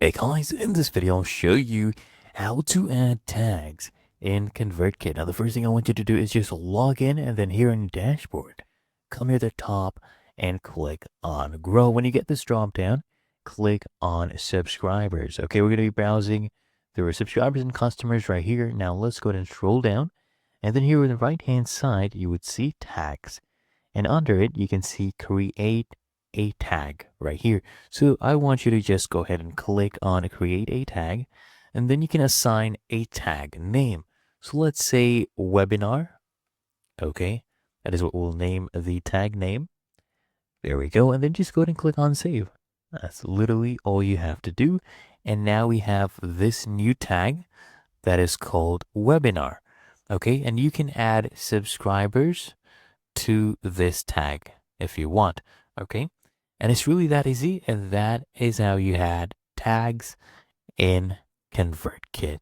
Hey guys, in this video I'll show you how to add tags in ConvertKit. Now the first thing I want you to do is just log in, and then here in your dashboard, come here to the top and click on Grow. When you get this drop down, click on Subscribers. Okay, we're going to be browsing through our subscribers and customers right here. Now let's go ahead and scroll down, and then here on the right hand side you would see tags, and under it you can see create a tag right here. So I want you to just go ahead and click on create a tag, and then you can assign a tag name. So let's say webinar. Okay, that is what we'll name the tag name. There we go. And then just go ahead and click on save. That's literally all you have to do. And now we have this new tag that is called webinar. Okay, and you can add subscribers to this tag if you want. Okay, and it's really that easy, and that is how you add tags in ConvertKit.